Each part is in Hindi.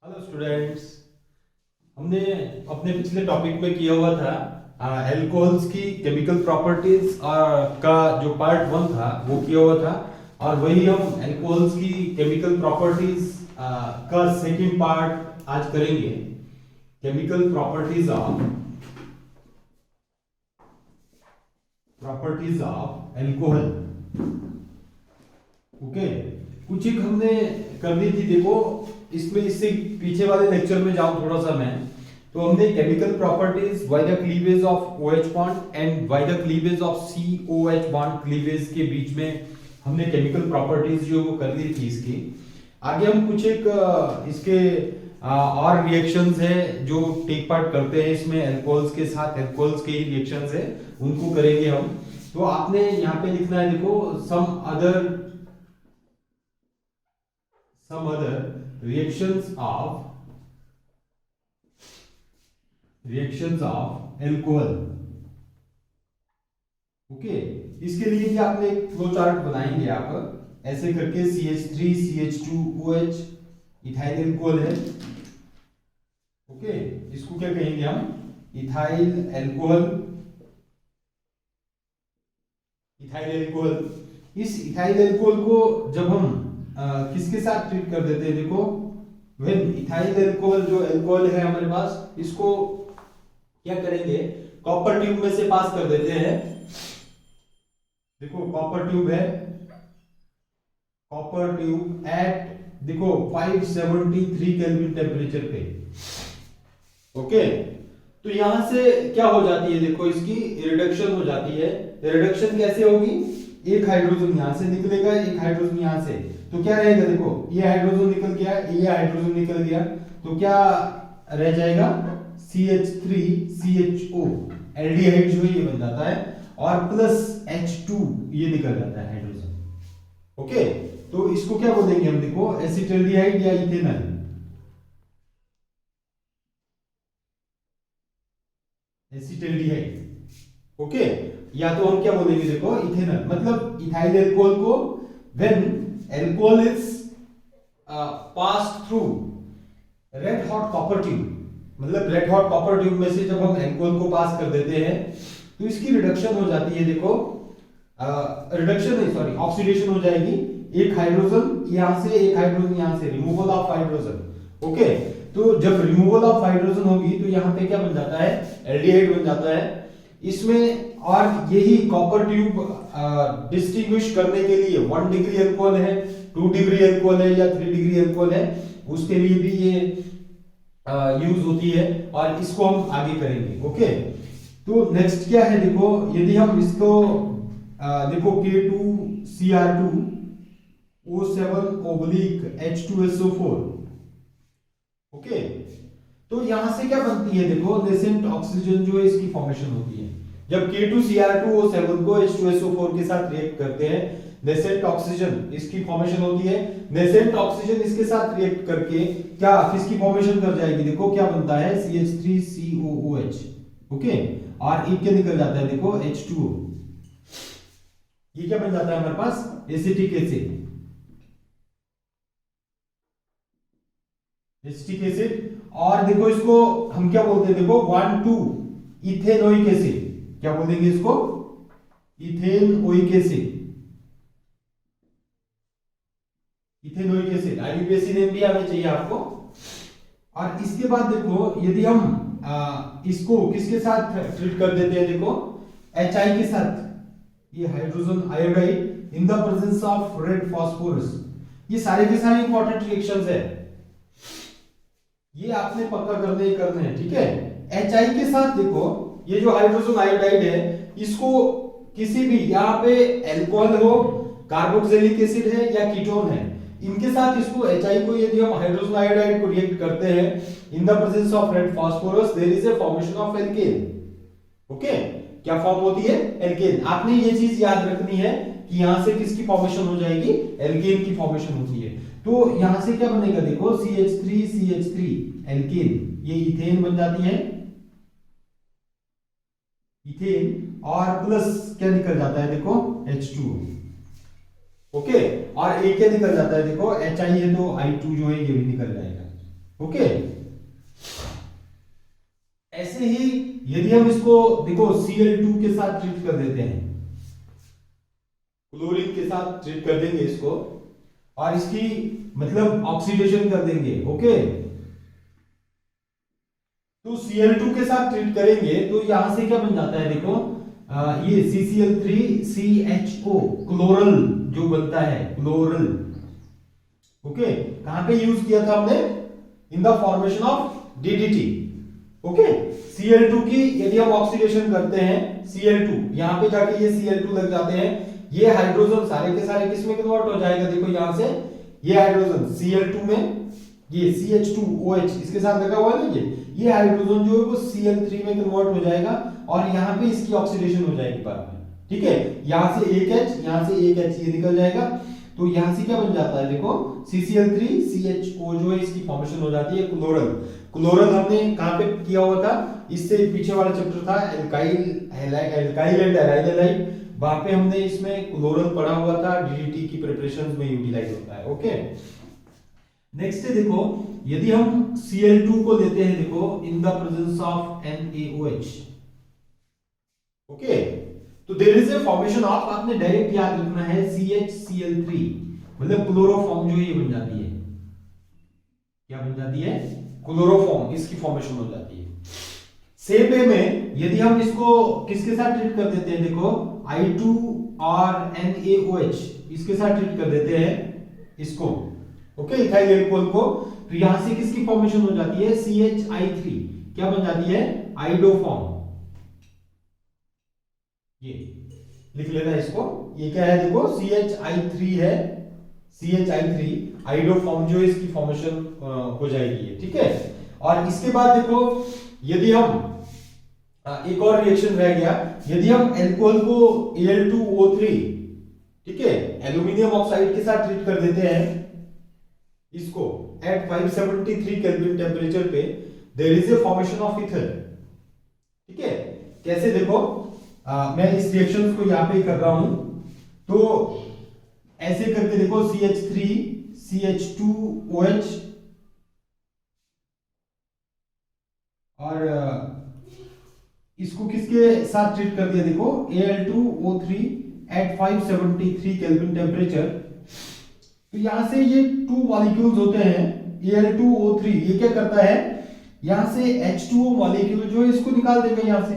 Hello students. हमने अपने पिछले टॉपिक में किया हुआ था एल्कोहल्स की केमिकल प्रॉपर्टीज का जो पार्ट वन था वो किया हुआ था, और वही हम एल्कोहल्स की केमिकल प्रॉपर्टीज का सेकंड पार्ट आज करेंगे। Chemical properties of alcohol. Okay, कुछ एक हमने कर दी थी। देखो इसमें, इससे पीछे वाले लेक्चर में जाऊं थोड़ा सा मैं, तो हमने chemical properties by the cleavage of OH bond and by the cleavage of COH bond cleavage के बीच में हमने केमिकल प्रॉपर्टीज जो कर दी थी इसकी। आगे हम कुछ एक इसके और रिएक्शंस है जो टेक पार्ट करते हैं इसमें एल्कोहल्स के साथ, एल्कोहल्स के ही रिएक्शंस है उनको करेंगे हम। तो आपने यहाँ पे लिखना है, देखो some other reactions of alcohol। Okay, इसके लिए भी आपने एक फ्लो चार्ट बनाएंगे आप ऐसे करके। CH3 CH2OH इथाइल एल्कोहल है। ओके, इसको क्या कहेंगे हम? Ethyl alcohol. इस इथाइल एल्कोहल को जब हम किसके साथ ट्रीट कर देते हैं, देखो व्हेन इथाइल एल्कोहल जो एल्कोहल है हमारे पास, इसको क्या करेंगे, कॉपर ट्यूब में से पास कर देते हैं। देखो कॉपर ट्यूब है, कॉपर ट्यूब एट देखो 573 केल्विन टेम्परेचर पे। ओके, तो यहां से क्या हो जाती है, देखो इसकी रिडक्शन हो जाती है। रिडक्शन कैसे होगी? एक हाइड्रोजन यहां से निकलेगा, एक हाइड्रोजन यहां से, तो क्या रहेगा, देखो ये हाइड्रोजन निकल गया, ये हाइड्रोजन निकल गया, तो क्या रह जाएगा? CH3CHO एल्डिहाइड जो है ये बन जाता है, और प्लस H2 ये निकल जाता है हाइड्रोजन। ओके, तो इसको क्या बोलेंगे हम? देखो एसिटाल्डिहाइड या इथेनॉल। एसिटाल्डिहाइड। ओके, या तो हम क्या बोलेंगे, देखो इथेनॉल, मतलब इथाइल एल्कोहल को when alcohol is passed through red hot copper tube, मतलब रेड हॉट कॉपर ट्यूब में से जब हम एल्कोहल को पास कर देते हैं तो इसकी रिडक्शन हो जाती है। देखो रिडक्शन नहीं, सॉरी, ऑक्सीडेशन हो जाएगी। एक हाइड्रोजन यहां से, एक हाइड्रोजन यहां से, रिमूवल ऑफ हाइड्रोजन। ओके, तो जब रिमूवल ऑफ हाइड्रोजन होगी तो यहां पे क्या बन जाता है? एल्डिहाइड बन जाता है इसमें। और यही कॉपर ट्यूब डिस्टिंग्विश करने के लिए 1 डिग्री अल्कोहल है, 2 डिग्री अल्कोहल है या 3 डिग्री अल्कोहल है, उसके लिए भी ये यूज होती है, और इसको हम आगे करेंगे। ओके, तो नेक्स्ट क्या है, देखो यदि हम इसको देखो K2Cr2O7/H2SO4। ओके, तो यहां से क्या बनती है, देखो नेसेंट ऑक्सीजन जो है इसकी फॉर्मेशन होती है। जब K2Cr2O7 को H2SO4 के साथ रिएक्ट करते हैं, नेसेंट ऑक्सीजन इसकी फॉर्मेशन होती है। नेसेंट ऑक्सीजन इसके साथ रिएक्ट करके क्या किसकी फॉर्मेशन कर जाएगी, देखो क्या बनता है? CH3COOH। ओके, और एक क्या निकल जाता है, देखो H2O। ये क्या बन जाता है हमारे पास? Acetic acid. Acetic acid. और देखो इसको हम क्या बोलते हैं, देखो 1,2 इथेनोइक एसिड। क्या बोलेंगे इसको? Ethanoic acid. Ethanoic acid, IUPAC name भी आना चाहिए आपको। और इसके बाद देखो यदि हम इसको किसके साथ ट्रीट कर देते हैं, देखो HI के साथ, ये hydrogen iodide in the presence of red phosphorus. ये सारे के सारे इंपॉर्टेंट रिएक्शंस है, ये आपने पक्का करने ही करने हैं, ठीक है। HI के साथ देखो ये जो हाइड्रोजन आयोडाइड है, इसको किसी भी यहाँ पे एल्कोहल हो, कार्बोक्सिलिक एसिड है या कीटोन है, इनके साथ इसको HI को यदि हम हाइड्रोजन आयोडाइड को रिएक्ट करते हैं in the presence of red phosphorus, there is a formation of alkane. Okay, क्या फॉर्म होती है? एल्केन। आपने ये चीज याद रखनी है कि यहां से किसकी फॉर्मेशन हो जाएगी? एल्केन की फॉर्मेशन होती है। तो यहां से क्या बनेगा, देखो CH3CH3 एल्केन, ये इथेन बन जाती है, इथेन, और प्लस क्या निकल जाता है, देखो H2O। ओके, और एक क्या निकल जाता है, देखो HI है तो I2 जो है ये भी निकल जाएगा। ओके। ऐसे ही यदि हम इसको देखो Cl2 के साथ ट्रीट कर देते हैं, क्लोरीन के साथ ट्रीट कर देंगे इसको और इसकी मतलब ऑक्सीडेशन कर देंगे, ओके। तो Cl2 के साथ ट्रीट करेंगे तो यहां से क्या बन जाता है देखो, ये CCl3CHO क्लोरल जो बनता है, क्लोरल, ओके। कहां पे यूज किया था हमने? In the formation of DDT, okay. Cl2 की यदि हम ऑक्सीडेशन करते हैं, Cl2 यहां पे जाके ये Cl2 लग जाते हैं, ये हाइड्रोजन सारे के सारे किस में कन्वर्ट हो जाएगा? देखो यहां से ये हाइड्रोजन Cl2 में, ये CH2OH इसके साथ लगा हुआ है ना, ये हाइड्रोजन जो है वो Cl3 में कन्वर्ट हो जाएगा और यहाँ पे इसकी ऑक्सीडेशन हो जाएगी बाद में, ठीक है। यहाँ से एक H, यहाँ से एक H ये निकल जाएगा, तो यहाँ से क्या बन जाता है देखो, CCl3CHO जो है इसकी फॉर्मेशन हो जाती है क्लोरल। क्लोरल हमने कहाँ पे किया हुआ था? इससे पीछे वाला चैप्टर था एल्काइल एंड एराइल हैलाइड, वहां पे हमने इसमें क्लोरल पढ़ा हुआ था, DDT की प्रिपरेशन में यूटिलाइज होता है, ओके। नेक्स्ट है देखो, यदि हम Cl2 को लेते हैं देखो in the presence of NaOH, okay, तो there is a formation of, आपने डायरेक्ट याद रखना है CHCl3, मतलब क्लोरोफॉर्म जो ये बन जाती है, क्या बन जाती है? क्लोरोफॉर्म, इसकी फॉर्मेशन हो जाती है। सेम वे में यदि हम इसको किसके साथ ट्रीट कर देते हैं देखो, I2 और NaOH इसके साथ ट्रीट कर देते हैं इसको, ओके, इथाइल एल्कोहल को, तो यहां से किसकी फॉर्मेशन हो जाती है? CHI3, क्या बन जाती है? आइडोफॉर्म। ये लिख लेना इसको, ये क्या है देखो, CHI3 है, CHI3 आइडोफॉर्म जो है इसकी फॉर्मेशन हो जाएगी, ठीक है। और इसके बाद देखो, यदि हम एक और रिएक्शन रह गया, यदि हम एल्कोहल को Al2O3, ठीक है, एल्यूमिनियम ऑक्साइड के साथ ट्रीट कर देते हैं इसको एट 573 केल्विन टेम्परेचर पे, there is a formation of ether, ठीक है। कैसे देखो, मैं इस रिएक्शन को यहां पे कर रहा हूं, तो ऐसे करके देखो, CH3 CH2OH और इसको किसके साथ ट्रीट कर दिया देखो, Al2O3 एट 573 केल्विन टेम्परेचर, तो यहां से ये 2 मॉलिक्यूल्स होते हैं Al2O3, ये क्या करता है, यहां से H2O मॉलिक्यूल जो है इसको निकाल देगा, यहां से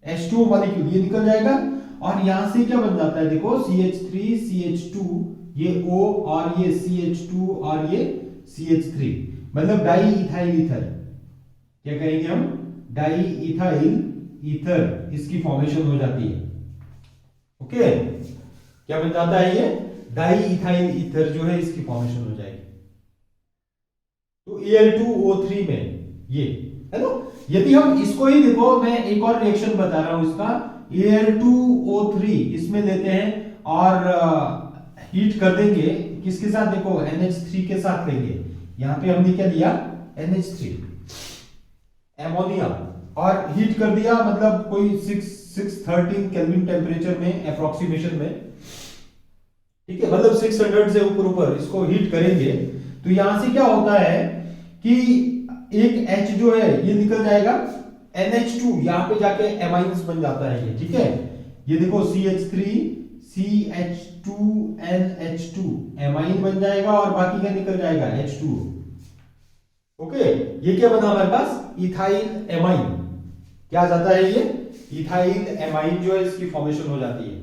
H2O मॉलिक्यूल ये निकल जाएगा और यहां से क्या बन जाता है देखो, CH3 CH2, ये O और ये CH2 और ये CH3, मतलब डाई इथाइल ईथर, क्या कहेंगे हम? डाई इथाइल ईथर, इसकी फॉर्मेशन हो जाती है, ओके। क्या बन जाता है? ये डाई इथाइल ईथर जो है इसकी फॉर्मेशन हो जाएगी, तो Al2O3 में ये है ना। यदि हम इसको ही देखो, मैं एक और रिएक्शन बता रहा हूं इसका, Al2O3 इसमें लेते हैं और हीट कर देंगे, किसके साथ देखो, NH3 के साथ लेंगे, यहां पे हमने क्या लिया, NH3 एमोनिया, और हीट कर दिया, मतलब कोई 613 केल्विन टेम्परेचर में अप्रोक्सीमेशन में, ठीक है, मतलब 600 से ऊपर इसको हीट करेंगे, तो यहां से क्या होता है कि एक H जो है ये निकल जाएगा, NH2 यहां पे जाके एमाइन्स बन जाता है ये, ठीक है। ये देखो CH3 CH2NH2 एमाइन बन जाएगा और बाकी क्या निकल जाएगा, H2O, ओके। ये क्या बना हमारे पास, इथाइल एमाइन, क्या आ जाता है ये, इथाइल एमाइन जो है इसकी फॉर्मेशन हो जाती है,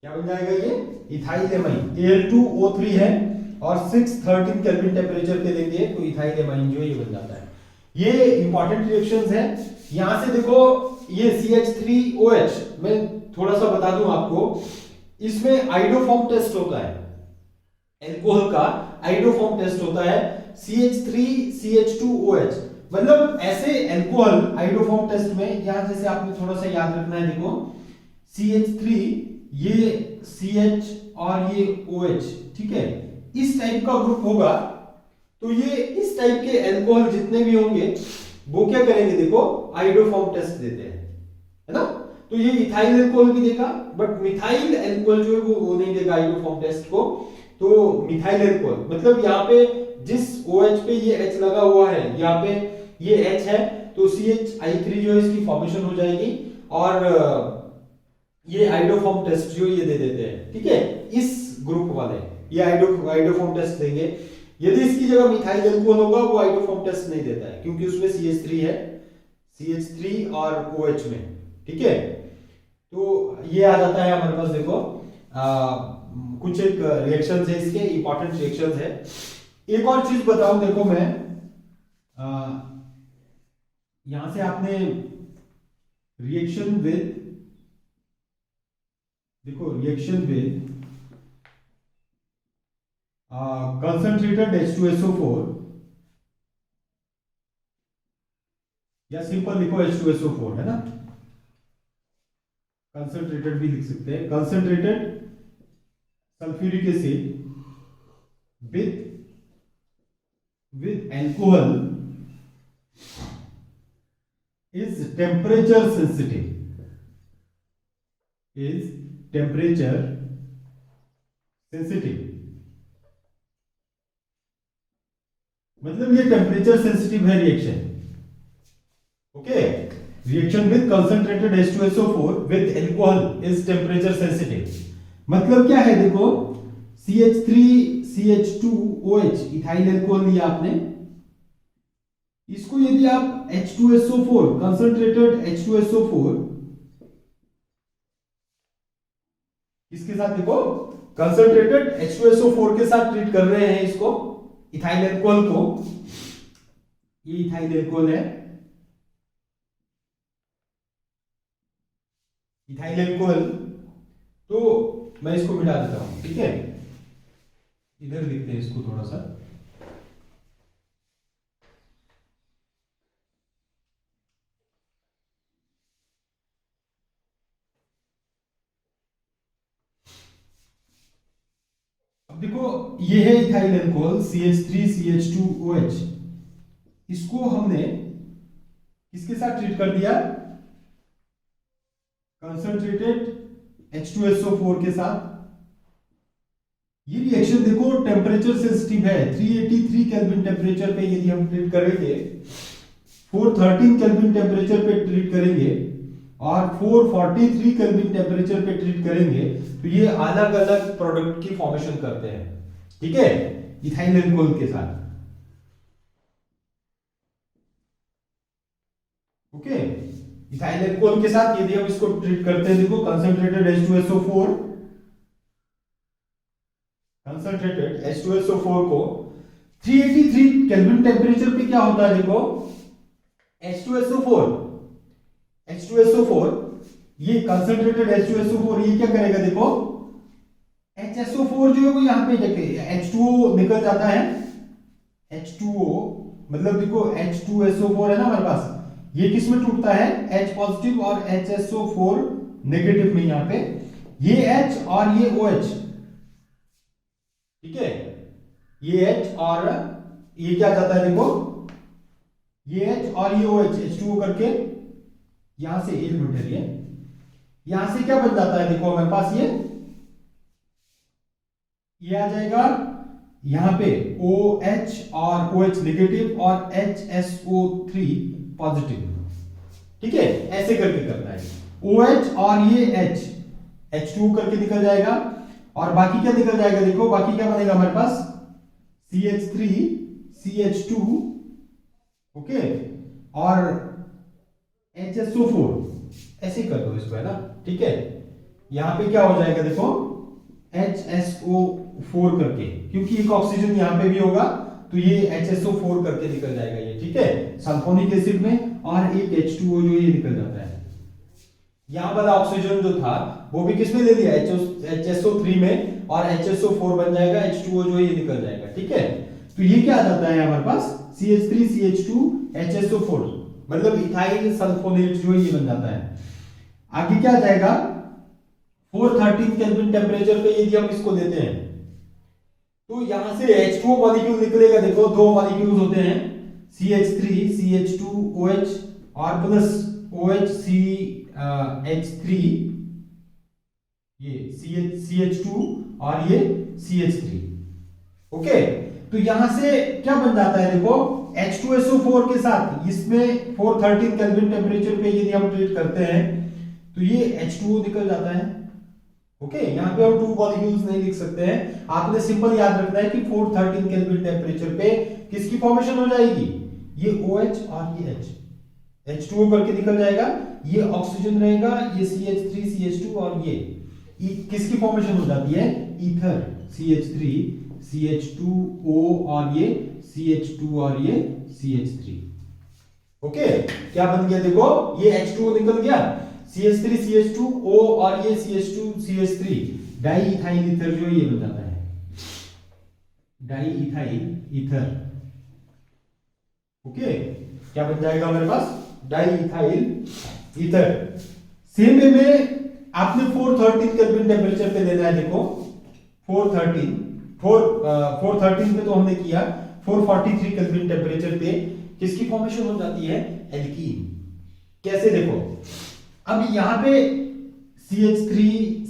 क्या बन जाएगा ये, इथाइल एमाइन। Al2O3 है और 613 केल्विन टेम्परेचर पे लेंगे तो इथाइल एमाइन जो है ये बन जाता है। ये इंपॉर्टेंट रिएक्शंस है। यहां से देखो, ये CH3OH, मैं थोड़ा सा बता दूं आपको, इसमें आइडोफॉर्म टेस्ट होता है, एल्कोहल का आइडोफॉर्म टेस्ट होता है, CH3CH2OH, मतलब ऐसे एल्कोहल आइडोफॉर्म टेस्ट में, यहां जैसे आपने थोड़ा सा याद रखना है, देखो CH3, ये CH और ये OH, ठीक है, इस टाइप का ग्रुप होगा, तो ये इस टाइप के एल्कोहल जितने भी होंगे वो क्या करेंगे देखो, आइडोफॉर्म टेस्ट देते हैं, है ना। तो ये इथाइल एल्कोहल भी देगा, बट मिथाइल एल्कोहल जो है वो नहीं देगा आइडोफॉर्म टेस्ट को, तो मिथाइल एल्कोहल, मतलब यहाँ पे जिस OH पे ये H लगा हुआ है, यहाँ पे ये H है, तो CH3 जो है इसकी फॉर्मेशन हो जाएगी और ये आइडोफॉर्म टेस्ट जो ये दे देते हैं, ठीक है। इस ग्रुप वाले ये आइडोफॉर्म टेस्ट देंगे। यदि इसकी जगह मिथाइल एल्कोहल होगा वो आइडोफॉर्म टेस्ट नहीं देता है, क्योंकि उसमें CH3 है, CH3 और OH में, ठीक है। तो ये आ जाता है हमारे पास, देखो कुछ एक रिएक्शंस है इसके, इंपॉर्टेंट रिएक्शंस है। एक और चीज बताऊं, देखो मैं यहां से आपने रिएक्शन विद, देखो रिएक्शन विद कंसंट्रेटेड H2SO4 या सिंपल लिखो H2SO4 है ना, कंसंट्रेटेड भी लिख सकते हैं, concentrated sulphuric acid with alcohol is temperature sensitive, is temperature sensitive, मतलब ये टेम्परेचर सेंसिटिव है reaction, okay. Reaction with concentrated H2SO4 with alcohol is temperature sensitive, मतलब क्या है, देखो CH3 CH2OH इथाइल अल्कोहल लिया आपने, इसको यदि आप H2SO4 कंसंट्रेटेड H2SO4 किसके साथ, देखो कंसंट्रेटेड H2SO4 के साथ ट्रीट कर रहे हैं इसको, इथाइल अल्कोहल को, ये इथाइल अल्कोहल है, इथाइल अल्कोहल, तो मैं इसको मिटा देता हूं, ठीक है। इधर लिखते हैं इसको थोड़ा सा, अब देखो ये है इथाइल अल्कोहल CH3 CH2OH, इसको हमने किसके साथ ट्रीट कर दिया, कंसंट्रेटेड H2SO4 के साथ। ये रिएक्शन देखो टेम्परेचर सेंसिटिव है, 383 केल्विन टेम्परेचर पे यदि हम ट्रीट करेंगे, 413 केल्विन टेम्परेचर पे ट्रीट करेंगे और 443 केल्विन टेम्परेचर पे ट्रीट करेंगे, तो ये अलग अलग प्रोडक्ट की फॉर्मेशन करते हैं, ठीक है, इथाइल अल्कोहल के साथ, ओके। इथाइल अल्कोहल के साथ यदि हम इसको ट्रीट करते हैं, देखो कंसंट्रेटेड H2SO4, कंसंट्रेटेड H2SO4 को 383 केल्विन टेम्परेचर पे क्या होता है, देखो H2SO4 ये कंसंट्रेटेड H2SO4 ये क्या करेगा, देखो HSO4 जो है वो यहाँ पे देखिए H2O निकल जाता है, H2O मतलब देखो H2SO4 है ना हमारे पास, ये किस में टूटता है, H पॉजिटिव और HSO4 नेगेटिव में, यहाँ पे ये H और ये OH, ठीक है, ये H और ये क्या जाता है, देखो ये H और ये OH H2O करके यहां से एक मिनट है, यहां से क्या बन जाता है, देखो हमारे पास ये आ जाएगा, यहां पे OH और OH नेगेटिव और HSO3 पॉजिटिव, ठीक है, ऐसे करके करना है, OH और ये H H2O करके निकल जाएगा और बाकी क्या निकल जाएगा, देखो बाकी क्या बनेगा हमारे पास, CH3 CH2, ओके, और HSO4, ऐसे कर दो इसको, है ना, ठीक है। यहां पे क्या हो जाएगा, देखो HSO4 करके, क्योंकि एक ऑक्सीजन यहां पे भी होगा तो ये HSO4 करके निकल जाएगा ये, ठीक है, सल्फोनिक एसिड में, और एक H2O जो ये निकल जाता है। यहां वाला ऑक्सीजन जो था वो भी किसमें ले लिया, HSO3 में, और HSO4 बन जाएगा, H2O जो ये निकल जाएगा, ठीक है। तो ये क्या आ जाता है हमारे पास, CH3 CH2 HSO4, मतलब इथाइल सल्फोनेट जो ये बन जाता है। आगे क्या जाएगा, 413 केल्विन टेम्परेचर पे यदि हम इसको देते हैं तो यहां से H2O मॉलिक्यूल निकलेगा, देखो दो मॉलिक्यूल्स होते हैं, CH3 CH2OH और प्लस OH CH3, ये CH2 और ये CH3। ओके, तो यहां से क्या बन जाता है देखो, H2SO4 के साथ इसमें 413 केल्विन टेम्परेचर पे यदि हम ट्रीट करते हैं तो ये H2O निकल जाता है। ओके, यहाँ पे हम 2 मॉलिक्यूल्स नहीं लिख सकते हैं, आपने सिंपल याद रखना है कि 413 केल्विन टेम्परेचर पे किसकी फॉर्मेशन हो जाएगी, ये OH और ये H, H2O करके निकल जाएगा, ये ऑक्सीजन रहेगा, ये CH3 CH2 और ये किसकी फॉर्मेशन हो जाती है, ईथर, CH3 CH2O और ये CH2 और ये CH3। ओके, क्या बन गया देखो, ये H2O निकल गया, CH3 CH2O और ये CH2 CH3, die ethyl ether जो ये बन जाता है, डाई इथाइल ईथर। ओके, क्या बन जाएगा हमारे पास, di ethyl ether. Same way में आपने 413 केल्विन टेम्परेचर पे लेना है, देखो 413 पे तो हमने किया, 443 केल्विन टेम्परेचर पे किसकी फॉर्मेशन हो जाती है, एल्कीन। कैसे देखो, अब यहां पे CH3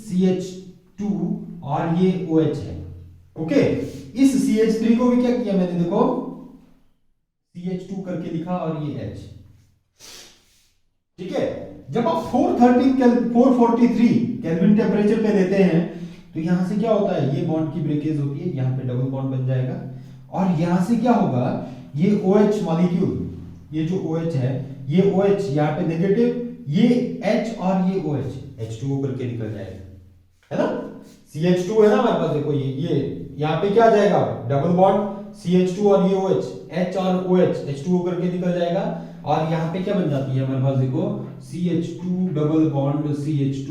CH2 और ये OH है। ओके, इस CH3 को भी क्या किया मैंने, देखो CH2 करके लिखा और ये H। ठीक है, जब आप 443 केल्विन टेम्परेचर पे लेते हैं तो यहां से क्या होता है, ये बॉन्ड की ब्रेकेज होती है, यहां पे डबल बॉन्ड बन जाएगा, और यहां से क्या होगा, ये OH मॉलिक्यूल, ये जो OH है, ये OH यहाँ पे नेगेटिव, ये H और ये OH H2O करके निकल जाएगा, है ना, CH2 है ना हमारे पास, देखो ये यहाँ पे क्या आ जाएगा, डबल बॉन्ड CH2 और ये OH, H और OH H2O करके निकल जाएगा, और यहाँ पे क्या बन जाती है हमारे पास, देखो CH2 double bond CH2।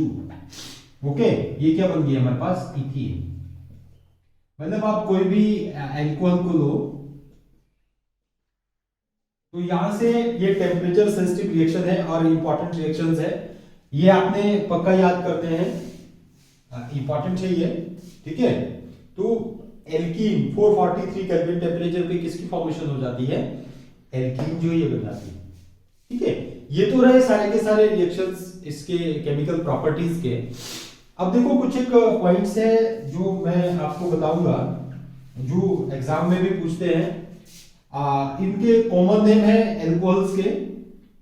Okay, ये क्या बन गया हमारे पास, इथीन। मतलब आप कोई भी एल्कोहल को लो तो यहां से ये टेम्परेचर सेंसिटिव रिएक्शन है और इंपॉर्टेंट रिएक्शंस है, ये आपने पक्का याद करते हैं, इंपॉर्टेंट है ये। ठीक है, तो एल्कीन 443 केल्विन टेम्परेचर पे किसकी फॉर्मेशन हो जाती है, एल्कीन जो ये बन जाती है। ठीक है, ये तो रहे सारे के सारे रिएक्शंस इसके केमिकल प्रॉपर्टीज के। अब देखो कुछ एक पॉइंट्स है जो मैं आपको बताऊंगा, जो एग्जाम में भी पूछते हैं। इनके कॉमन नेम है एल्कोहल्स के,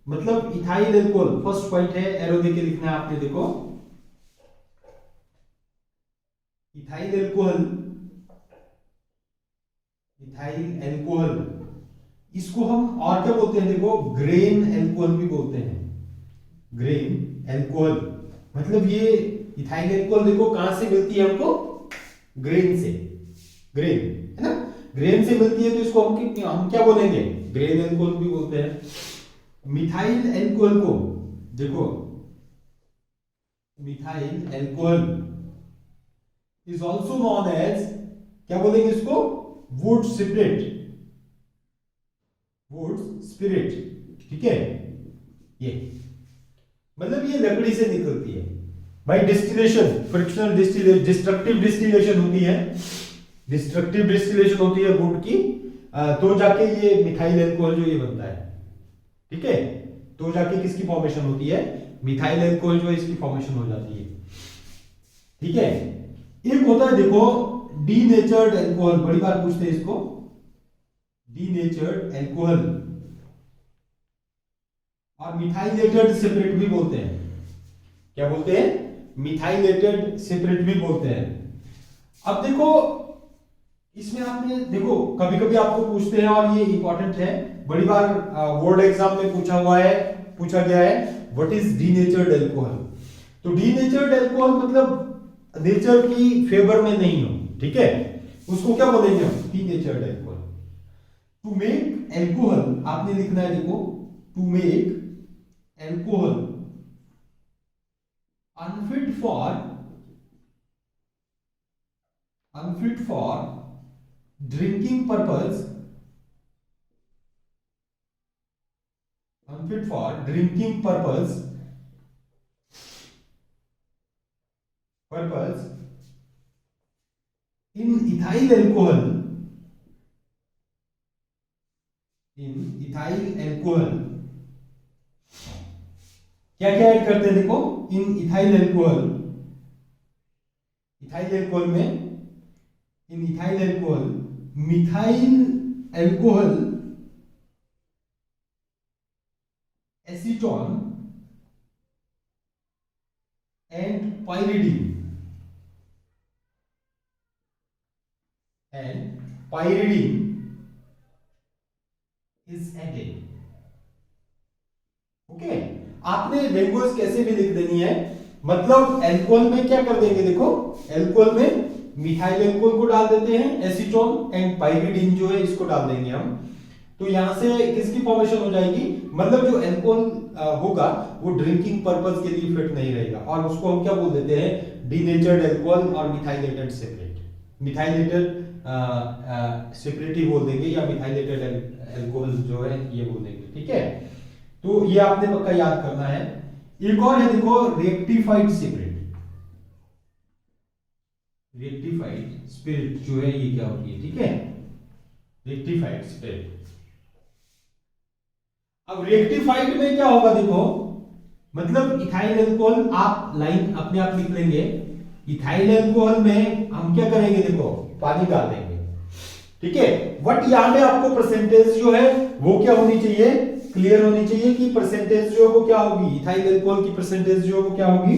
मतलब इथाइल एल्कोहल फर्स्ट पॉइंट है, एरो देके लिखना है आपने, देखो इथाइल एल्कोहल, इथाइल एल्कोहल, इसको हम और क्या बोलते हैं, देखो ग्रेन एल्कोहल भी बोलते हैं, ग्रेन एल्कोहल। मतलब ये इथाइल एल्कोहल देखो कहां से मिलती है हमको, ग्रेन से, ग्रेन है ना, ग्रेन से मिलती है, तो इसको हम क्या बोलेंगे, ग्रेन एल्कोहल भी बोलते हैं। मिथाइल एल्कोहल को देखो, methyl alcohol is also known as, क्या बोलेंगे इसको, वुड स्पिरिट, वुड स्पिरिट। ठीक है, ये मतलब ये लकड़ी से निकलती है by distillation, fractional distillation, destructive distillation होती है, डिस्ट्रक्टिव डिस्टिलेशन होती है वुड की, तो जाके ये मिथाइल एल्कोहल जो ये बनता है। ठीक है, तो जाके किसकी फॉर्मेशन होती है, मिथाइल एल्कोहल जो इसकी फॉर्मेशन हो जाती है। ठीक है, एक होता है देखो डीनेचर्ड एल्कोहल, बड़ी बार पूछते हैं इसको, डीनेचर्ड एल्कोहल, और मिथाइलेटेड सेपरेट भी बोलते हैं, क्या बोलते हैं, मिथाइलेटेड सेपरेट भी बोलते हैं। अब देखो इसमें आपने देखो कभी कभी आपको पूछते हैं, और ये इंपॉर्टेंट है, बड़ी बार बोर्ड एग्जाम में पूछा गया है, व्हाट इज डीनेचर्ड एल्कोहल। तो डीनेचर्ड एल्कोहल मतलब नेचर की फेवर में नहीं हो, ठीक है, उसको क्या बोलेंगे हम, denatured alcohol. To make alcohol आपने लिखना है, देखो to make alcohol unfit for drinking purpose, unfit for drinking purpose in ethyl alcohol, क्या क्या ऐड करते हैं, देखो in ethyl alcohol, ethyl alcohol में in ethyl alcohol, methyl alcohol, acetone and pyridine, is added. Okay, आपने लैंग्वेज कैसे भी लिख देनी है, मतलब एल्कोहल में क्या कर देंगे, देखो एल्कोहल में मिथाइल एल्कोहल को डाल देते हैं, एसीटोन एंड पाइरिडीन जो है इसको डाल देंगे हम। तो यहां से किसकी फॉर्मेशन हो जाएगी, मतलब जो एल्कोहल होगा वो ड्रिंकिंग पर्पस के लिए फिट नहीं रहेगा, और उसको हम क्या बोल देते हैं, डीनेचर्ड एल्कोहल और मिथाइलेटेड सेपरेट, मिथाइलेटेड सेपरेट बोल देंगे, या मिथाइलेटेड एल्कोहल जो है ये बोल देंगे। ठीक है, तो ये आपने पक्का याद करना है। एक और है देखो, रेक्टिफाइड सेपरेट, रेक्टिफाइड स्पिरिट जो है ये क्या होती है, ठीक है, रेक्टिफाइड स्पिरिट। अब रेक्टिफाइड में क्या होगा देखो, मतलब इथाइल अल्कोहल आप लाइन अपने आप लिख लेंगे, इथाइल अल्कोहल में हम क्या करेंगे, देखो पानी डाल देंगे, ठीक है, बट यहां पे आपको परसेंटेज जो है वो क्या होनी चाहिए, क्लियर होनी चाहिए कि परसेंटेज जो है वो क्या होगी, इथाइल अल्कोहल की परसेंटेज जो है वो क्या होगी,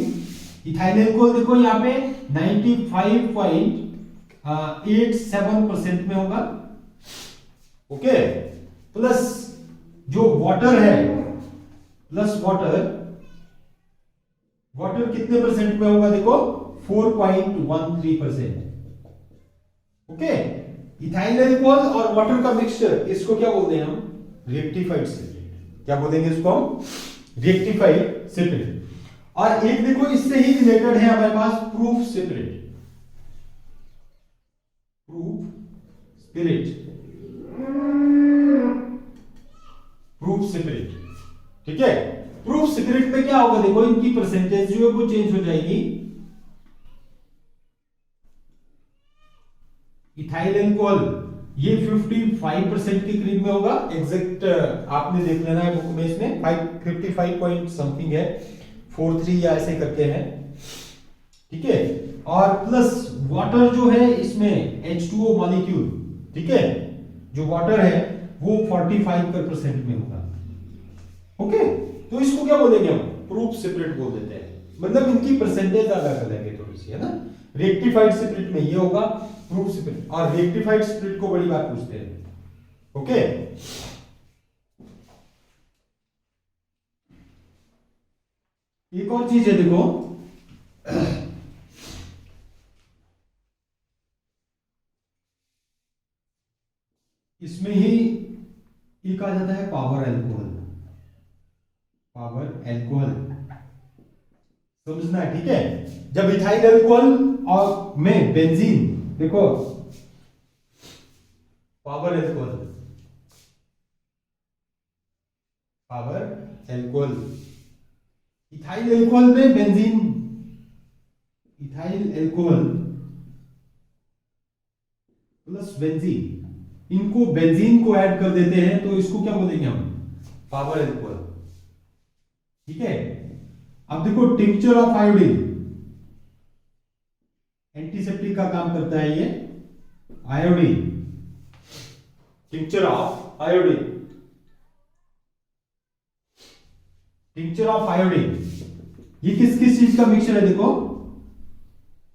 इथाइल अल्कोहल देखो यहाँ पे 95.87% में होगा। ओके, प्लस जो वाटर है, प्लस वाटर, वाटर कितने परसेंट में होगा देखो, 4.13%। ओके, इथाइल अल्कोहल और वाटर का मिक्सचर, इसको क्या बोलते हैं हम, रेक्टिफाइड सेपरेट। क्या बोलेंगे इसको हम, रेक्टिफाइड सेपरेट। और एक देखो इससे ही रिलेटेड है हमारे पास, proof separate, proof spirit, proof separate. ठीक है, प्रूफ सेपरेट में क्या होगा देखो, इनकी परसेंटेज जो है वो चेंज हो जाएगी। इथाइल अल्कोहल ये 55% के करीब में होगा, एग्जैक्ट आपने देख लेना है बुक में, इसमें 55 पॉइंट समथिंग है, 43 या ऐसे करके है। ठीक है, और प्लस वाटर जो है इसमें H2O मॉलिक्यूल, ठीक है, जो वाटर है वो 45% में होगा। ओके, तो इसको क्या बोलेंगे हम, प्रूफ सेपरेट बोल देते हैं, मतलब इनकी परसेंटेज अलग अलग है थोड़ी सी, है ना। रेक्टिफाइड सेपरेट में ये होगा, प्रूफ सेपरेट, और रेक्टिफाइड सेपरेट को बड़ी बात पूछते हैं। ओके, एक और चीज है देखो, इसमें ही एक आ जाता है पावर अल्कोहल, पावर अल्कोहल समझना है, ठीक है। जब इथाइल अल्कोहल और में बेंजीन, देखो power alcohol, power alcohol, ethyl alcohol में benzene, ethyl alcohol plus benzene, इनको बेंजीन को ऐड कर देते हैं तो इसको क्या बोलेंगे हम, पावर अल्कोहल। ठीक है, अब देखो टिंक्चर ऑफ आयोडीन, एंटीसेप्टिक का काम करता है ये iodine, tincture of iodine, tincture of iodine, ये किस किस चीज का मिक्सचर है देखो,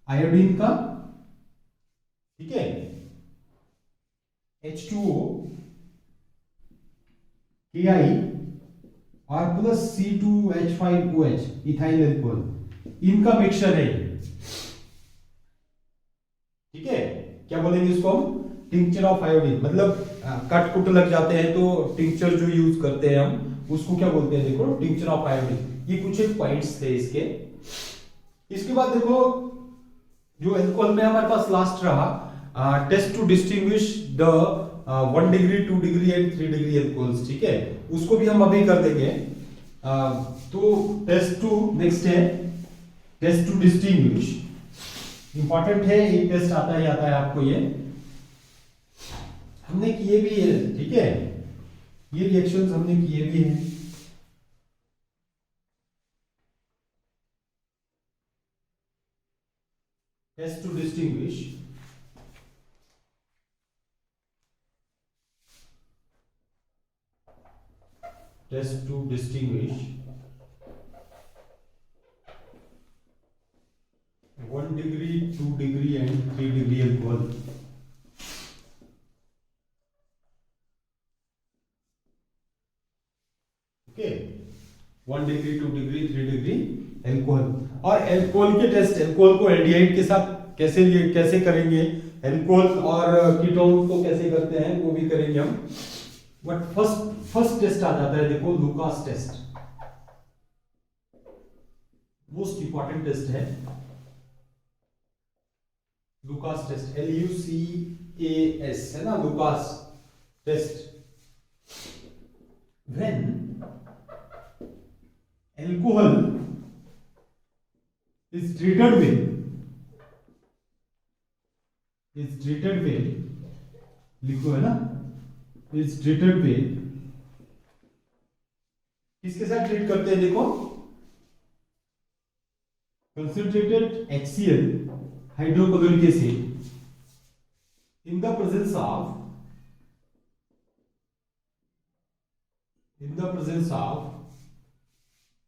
आयोडीन का, ठीक है, H2O, Ki और प्लस C2H5OH, इथाइल अल्कोहल, इनका मिक्सचर है। ठीक है, क्या बोलेंगे इसको हम, टिंक्चर ऑफ आयोडीन, मतलब कट कुट लग जाते हैं तो टिंक्चर जो यूज करते हैं हम उसको क्या बोलते हैं देखो, टिंक्चर ऑफ आयोडीन। ये कुछ एक पॉइंट्स थे इसके। इसके बाद देखो जो अल्कोहल में हमारे पास लास्ट रहा, test to distinguish the 1 degree 2 degree and 3 degree alcohols, ठीक है, उसको भी हम अभी कर देंगे। तो टेस्ट टू नेक्स्ट है, टेस्ट टू डिस्टिंग्विश, इंपॉर्टेंट है, एक टेस्ट आता है आपको, ये हमने किए भी है, ठीक है, ये रिएक्शंस हमने किए भी हैं। Test to distinguish test to distinguish 1 degree, 2 degree and 3 degree alcohol. Okay, 1 degree, 2 degree, 3 degree alcohol. और अल्कोहल के टेस्ट, अल्कोहल को एल्डिहाइड के साथ कैसे करेंगे, अल्कोहल और कीटोन को कैसे करते हैं वो भी करेंगे हम. बट फर्स्ट टेस्ट आ जाता है, देखो Lucas test, most important test है लुकास टेस्ट. LUCAS है ना, Lucas test. When alcohol is treated with लिखो है ना, is treated with, किसके साथ ट्रीट करते हैं, देखो concentrated HCl hydrochloric acid in the presence of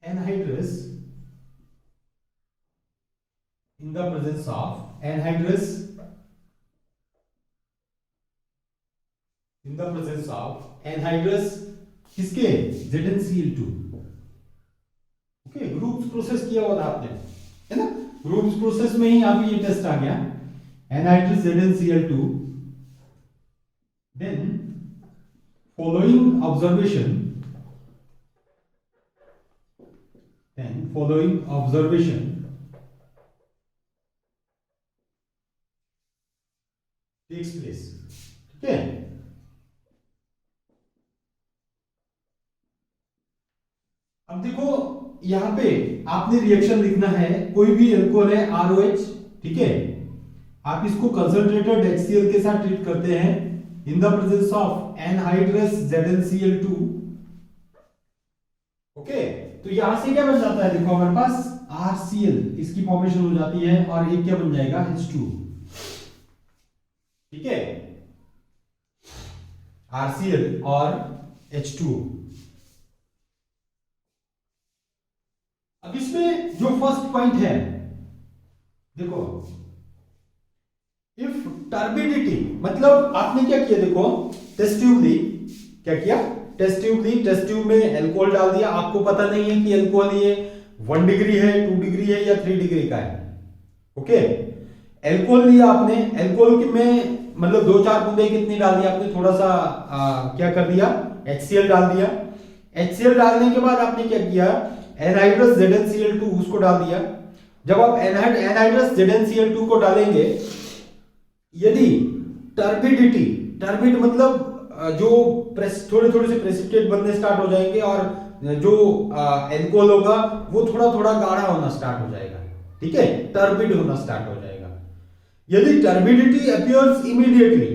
anhydrous, in the presence of anhydrous, in the presence of anhydrous किसके, ZnCl2. ओके, ग्रुप्स प्रोसेस किया हुआ था आपने, है ना, ग्रुप्स प्रोसेस में ही यहाँ पे ये टेस्ट आ गया, anhydrous ZnCl2. then following observation takes place. ठीक है, अब देखो यहां पे आपने रिएक्शन लिखना है, कोई भी अल्कोहल है ROH, ठीक है, आप इसको कंसंट्रेटेड HCl के साथ ट्रीट करते हैं in the presence of anhydrous ZnCl2. Okay, तो यहां से क्या बन जाता है, देखो हमारे पास RCl, इसकी फॉर्मेशन हो जाती है और एक क्या बन जाएगा, H2. ठीक है, RCl और H2. अब इसमें जो फर्स्ट पॉइंट है, देखो इफ टर्बिडिटी, मतलब आपने क्या किया, देखो टेस्ट ट्यूब ली, क्या किया, टेस्ट ट्यूब ली, टेस्ट ट्यूब में अल्कोहल डाल दिया, आपको पता नहीं है कि अल्कोहल ये 1 डिग्री है, 2 डिग्री है या 3 डिग्री का है. ओके, अल्कोहल लिया आपने, अल्कोहल में मतलब 2-4 बूंदे कितनी डाल दी आपने, थोड़ा सा क्या कर दिया, HCl डाल दिया. HCl डालने के बाद आपने क्या किया, एनहाइड्रस ZnCl2 उसको डाल दिया. जब आप एनहाइड्रस ZnCl2 को डालेंगे, यदि टर्बिडिटी, टर्बिड मतलब जो थोड़े थोड़े से प्रेसिपिटेट बनने स्टार्ट हो जाएंगे और जो अल्कोहल होगा वो थोड़ा थोड़ा गाढ़ा होना स्टार्ट हो जाएगा. ठीक है, टर्बिड होना स्टार्ट हो जाएगा. यदि टर्बिडिटी अपीयर्स इमीडिएटली,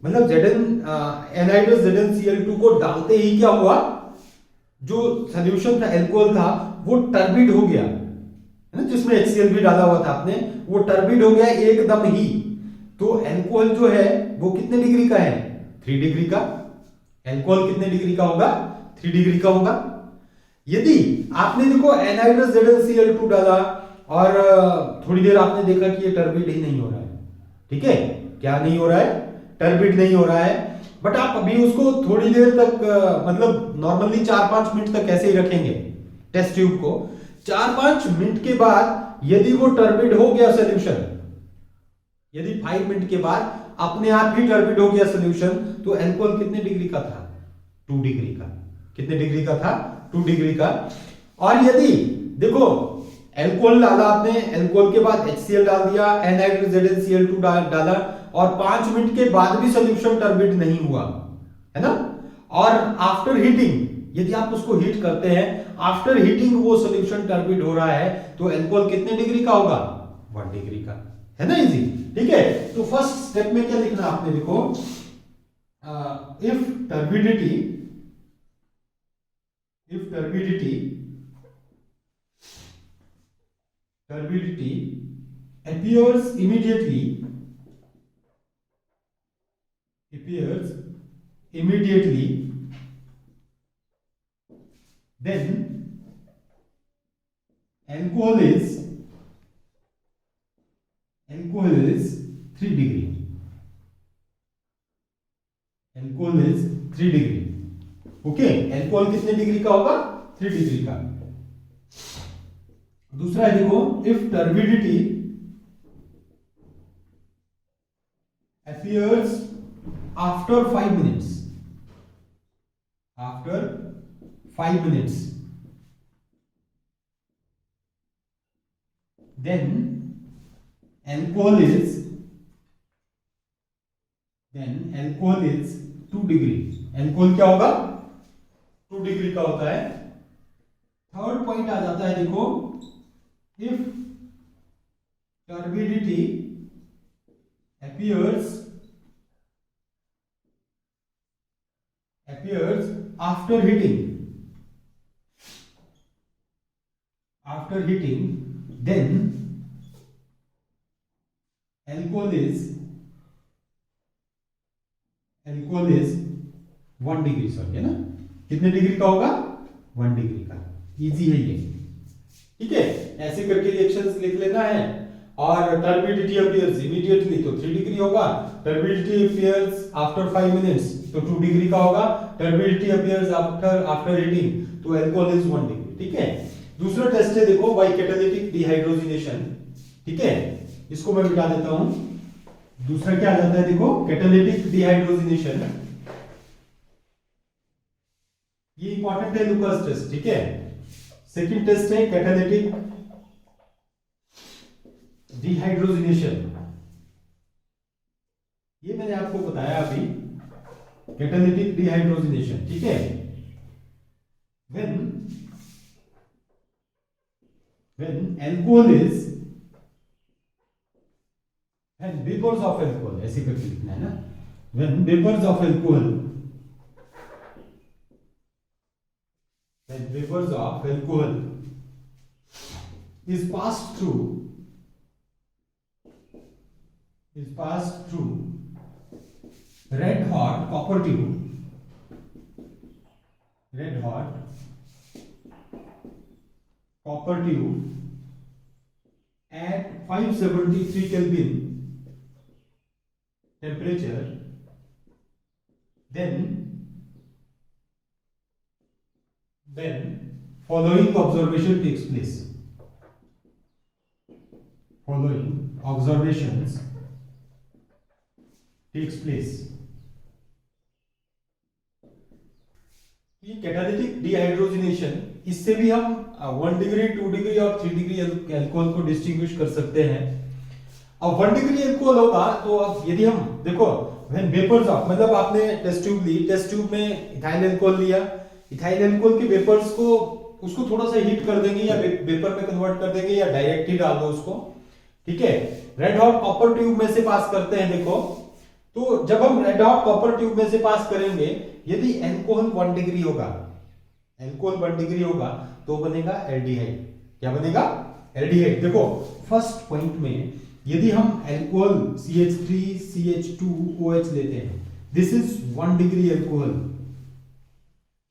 मतलब एनहाइड्रस ZnCl2 को डालते ही क्या हुआ, जो सॉल्यूशन था अल्कोहल था वो टर्बिड हो गया, है ना, जिसमें HCl भी डाला हुआ था आपने, वो टर्बिड हो गया एकदम ही. तो अल्कोहल जो है वो कितने डिग्री का है, 3 डिग्री का. अल्कोहल कितने डिग्री का होगा, 3 डिग्री का होगा. यदि आपने देखो एनहाइड्रस ZnCl2 डाला और थोड़ी देर आपने देखा कि ये टर्बिड ही नहीं हो रहा है, ठीक है, क्या नहीं हो रहा है, टर्बिड नहीं हो रहा है, बट आप अभी उसको थोड़ी देर तक मतलब नॉर्मली 4-5 मिनट तक ऐसे ही रखेंगे टेस्ट ट्यूब को. 4-5 मिनट के बाद यदि वो टर्बिड हो गया सॉल्यूशन, यदि 5 मिनट के बाद अपने आप ही टर्बिड हो गया सॉल्यूशन, तो अल्कोहल कितने डिग्री का था, 2 डिग्री का. कितने डिग्री का था, 2 डिग्री का. और यदि देखो अल्कोहल डाला आपने, अल्कोहल के बाद HCl डाल दिया, एनहाइड्रस ZnCl2 डाला और 5 मिनट के बाद भी सॉल्यूशन टर्बिड नहीं हुआ, है ना. और आफ्टर हीटिंग, यदि आप उसको हीट करते हैं, आफ्टर हीटिंग वो सॉल्यूशन टर्बिड हो रहा है, तो अल्कोहल कितने डिग्री का होगा, 1 डिग्री का, है ना, इजी. ठीक है, तो फर्स्ट स्टेप में क्या लिखना आपने, देखो if turbidity appears immediately then alcohol is 3 degree. Alcohol is 3 degree. Okay, alcohol कितने डिग्री का होगा? 3 डिग्री का. दूसरा है देखो, if turbidity appears after 5 minutes, then alcohol is 2 degree. Alcohol क्या होगा? 2 डिग्री का होता है. थर्ड पॉइंट आ जाता है देखो, if turbidity appears after heating, then alcohol is 1 degree. Sorry, है ना? कितने डिग्री का होगा? 1 डिग्री का. इजी है ये. ठीक है, ऐसे करके रिएक्शंस लिख लेना है. और टर्बिडिटी अपीयर्स इमीडिएटली तो 3 डिग्री होगा. टर्बिडिटी अपीयर्स आफ्टर 5 मिनट्स तो 2 डिग्री का होगा. टर्बिडिटी अपीयर्स आफ्टर हीटिंग तो अल्कोहल इज 1 डिग्री. ठीक है. दूसरा टेस्ट है देखो, बाय कैटालिटिक डिहाइड्रोजिनेशन. ठीक है, इसको मैं मिटा देता हूं. दूसरा क्या आ जाता है देखो, कैटालिटिक डिहाइड्रोजिनेशन. ये इंपॉर्टेंट है, लुकास टेस्ट. ठीक है. सेकंड टेस्ट है कैटालिटिक डिहाइड्रोजिनेशन. ये मैंने आपको बताया अभी, कैटालिटिक डिहाइड्रोजिनेशन. ठीक है. when alcohol is, when vapors of alcohol, ऐसे करके लिखना है ना. when vapors of alcohol is passed through red hot copper tube at 573 Kelvin temperature, then following observation takes place. ये कैटालिटिक डिहाइड्रोजिनेशन, इससे भी हम 1 डिग्री, 2 डिग्री और 3 डिग्री अल्कोहल को डिस्टिंग्विश कर सकते हैं. अब 1 डिग्री अल्कोहल होगा तो अब यदि हम देखो, व्हेन वेपर्स ऑफ, मतलब आपने टेस्ट ट्यूब ली, टेस्ट ट्यूब में इथाइल अल्कोहल लिया, इथाइल अल्कोहल के वेपर्स को उसको थोड़ा सा हीट कर देंगे या वेपर में कन्वर्ट कर देंगे या डायरेक्ट ही डाल दो उसको. ठीक है. रेड हॉट कॉपर ट्यूब में से पास करते हैं देखो. तो जब हम रेड हॉट कॉपर ट्यूब में से पास करेंगे, यदि अल्कोहल 1 डिग्री होगा तो बनेगा एल्डिहाइड. क्या बनेगा? एल्डिहाइड. देखो फर्स्ट पॉइंट में यदि हम अल्कोहल CH3 CH2OH लेते हैं, दिस इज 1 डिग्री अल्कोहल.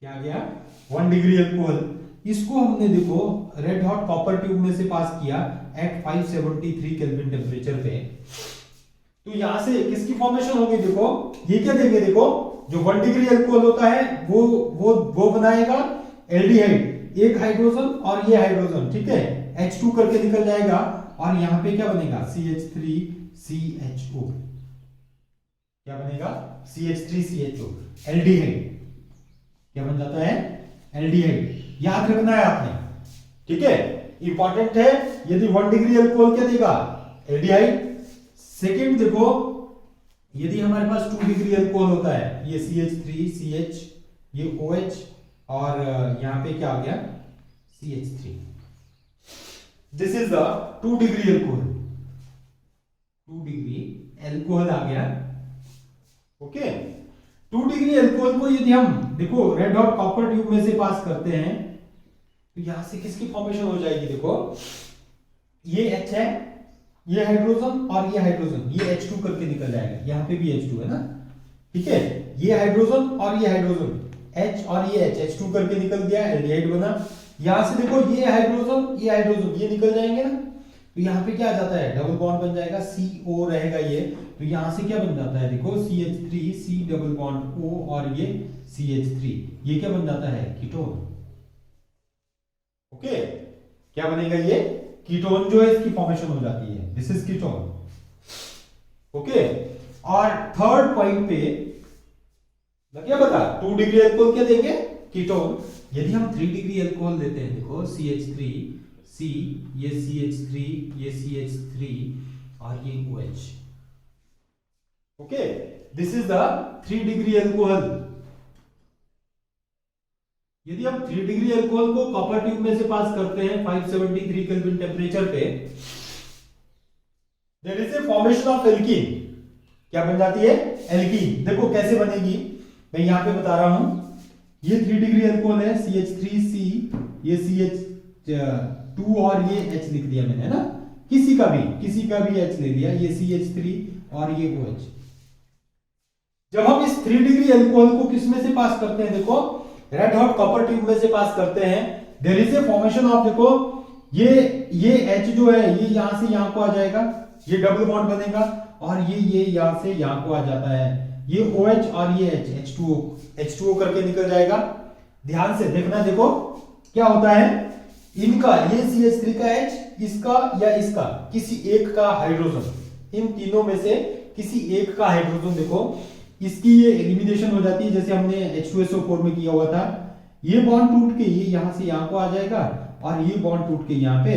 क्या आ गया? 1 डिग्री अल्कोहल. इसको हमने देखो रेड हॉट कॉपर ट्यूब में से पास किया एट 573 केल्विन टेम्परेचर पे. तो यहां से किसकी फॉर्मेशन होगी? देखो ये क्या देंगे, देखो जो 1 डिग्री अल्कोहल होता है वो बनाएगा एल्डिहाइड, एक हाइड्रोजन और ये हाइड्रोजन. ठीक है. H2 करके निकल जाएगा और यहां पे क्या बनेगा? CH3CHO. क्या बनेगा? CH3CHO, aldehyde. क्या बन जाता है? एल्डिहाइड. याद रखना है आपने. ठीक है, इंपॉर्टेंट है. यदि 1 डिग्री अल्कोहल क्या देगा? एल्डिहाइड. सेकंड देखो, यदि हमारे पास 2 डिग्री अल्कोहल होता है, ये CH3CH, ये OH और यहां पे क्या आ गया? CH3. This is the 2 degree alcohol. 2 degree alcohol आ गया. ओके. 2 डिग्री अल्कोहल को यदि हम देखो रेड हॉट कॉपर ट्यूब में से पास करते हैं तो यहां से किसकी फॉर्मेशन हो जाएगी? देखो ये H है, ये हाइड्रोजन और ये हाइड्रोजन, ये H2 करके निकल जाएगा. यहां पे भी H2 है ना. ठीक है. ये हाइड्रोजन और ये हाइड्रोजन, H और ये H2 करके निकल गया, एल्डिहाइड बना। यहां से देखो ये हाइड्रोजन ये निकल जाएंगे ना, तो यहाँ पे क्या आ जाता है, डबल बॉन्ड बन जाएगा, CO रहेगा ये, तो यहाँ से क्या बन जाता है देखो CH3 C double bond O और ये CH3, ये क्या बन जाता है, कीटोन। ओके, क्या बनेगा ये, कीटोन जो है इसकी फॉर्मेशन हो जाती है, दिस इज कीटोन। ओके, और थर्ड पॉइंट पे क्या बता, 2 डिग्री अल्कोहल क्या देंगे, कीटोन। यदि हम 3 डिग्री अल्कोहल देते हैं, देखो CH3 C, ये CH3 ये CH3 और ये OH। Okay, this is the 3 degree alcohol. यदि हम 3 डिग्री अल्कोहल को कॉपर ट्यूब में से पास करते हैं 573 केल्विन टेम्परेचर पे, there is a formation of alkene. क्या बन जाती है, एल्कीन। देखो कैसे बनेगी, मैं यहां पे बता रहा हूं। ये 3 डिग्री अल्कोहल है, CH3C, ये CH2 और ये H लिख दिया मैंने, है ना, किसी का भी H ले लिया, ये CH3 और ये OH। जब हम इस 3 डिग्री अल्कोहल को किस में से पास करते हैं, देखो रेड हॉट कॉपर ट्यूब में से पास करते हैं, there is a formation of, देखो ये H जो है ये यहां से यहां को आ जाएगा, ये डबल बॉन्ड बनेगा, और ये यहां से यहां को आ जाता है, ये OH और ये H, H2O करके निकल जाएगा। ध्यान से देखना, देखो क्या होता है, इनका ये CH3 का H, इसका या इसका किसी एक का हाइड्रोजन, इन तीनों में से किसी एक का हाइड्रोजन, देखो इसकी ये एलिमिनेशन हो जाती है, जैसे हमने H2SO4 में किया हुआ था। ये बॉन्ड टूट के ये यहां से यहां को आ जाएगा, और ये बॉन्ड टूट के यहां पे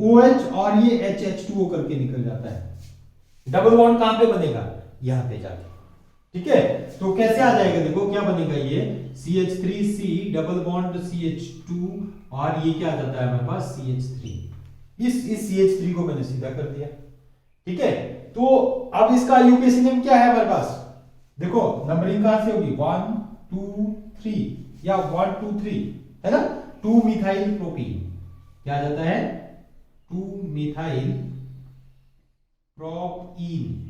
OH और ये H2O करके निकल जाता है। डबल बॉन्ड कहां पे बनेगा, यहां पे जाके, ठीक है। तो कैसे आ जाएगा, देखो क्या बनेगा, ये CH3C डबल बॉन्ड CH2 और ये क्या आ जाता है हमारे पास CH3। इस CH3 को मैंने सीधा कर दिया, ठीक है। तो अब इसका IUPAC क्या है हमारे पास, देखो नंबरिंग कहां से होगी, 1 2 3 या 1 2 3, है ना। 2 मिथाइल प्रोपीन क्या आ जाता है, 2 methyl propene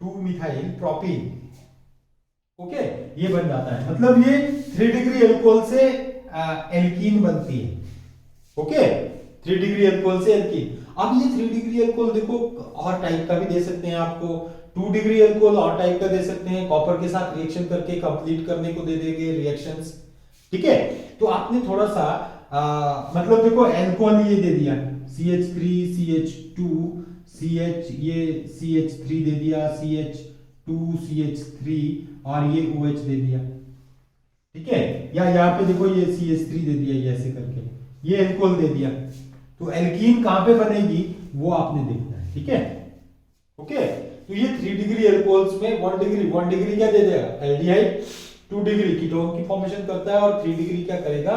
2 methyl propene. Okay, ये बन जाता है, मतलब ये 3 डिग्री अल्कोहल से एल्कीन बनती है। ओके, 3 डिग्री अल्कोहल से एल्कीन। अब ये 3 डिग्री अल्कोहल देखो और टाइप का भी दे सकते हैं आपको, 2 डिग्री अल्कोहल और टाइप का दे सकते हैं, कॉपर के साथ रिएक्शन करके कंप्लीट करने को दे देंगे रिएक्शंस, ठीक है। तो आपने थोड़ा सा मतलब देखो अल्कोहल ये दे दिया, CH3 CH2 CH, ये CH3 दे दिया, CH2 CH3 और ये OH दे दिया, ठीक है। या यहाँ पे देखो ये CH3 दे दिया, ये ऐसे करके ये अल्कोहल दे दिया। तो एल्कीन कहां पे बनेगी वो आपने देखना है, ठीक है। ओके, तो ये 3 डिग्री अल्कोहल्स में 1 डिग्री क्या दे देगा, एल्डिहाइड। 2 डिग्री कीटोन की फॉर्मेशन करता है, और 3 डिग्री क्या करेगा,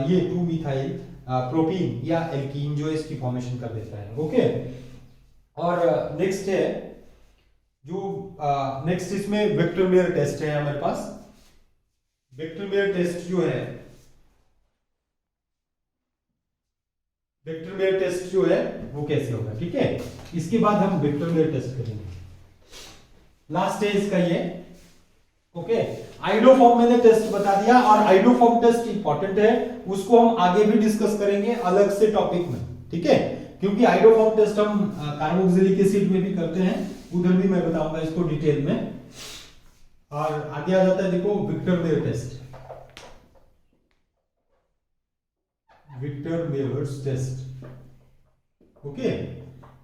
ये 2 मिथाइल प्रोपीन या एल्कीन जो है इसकी फॉर्मेशन कर देता है। ओके, और नेक्स्ट है जो नेक्स्ट इसमें विक्टरमेयर टेस्ट है हमारे पास। विक्टरमेयर टेस्ट जो है, विक्टरमेयर टेस्ट जो है वो कैसे होगा, ठीक है। इसके बाद हम विक्टरमेयर टेस्ट करेंगे, लास्ट स्टेज का ये। ओके, आइडोफॉर्म मैंने टेस्ट बता दिया, और आइडोफॉर्म टेस्ट इंपॉर्टेंट है, उसको हम आगे भी डिस्कस करेंगे अलग से टॉपिक में, ठीक है। क्योंकि आइडोफॉर्म टेस्ट हम कार्बोक्सिलिक एसिड में भी करते हैं, उधर भी मैं बताऊंगा इसको डिटेल में। और आगे आ जाता है देखो विक्टरमेयर टेस्ट, विक्टरमेयर्स टेस्ट। ओके,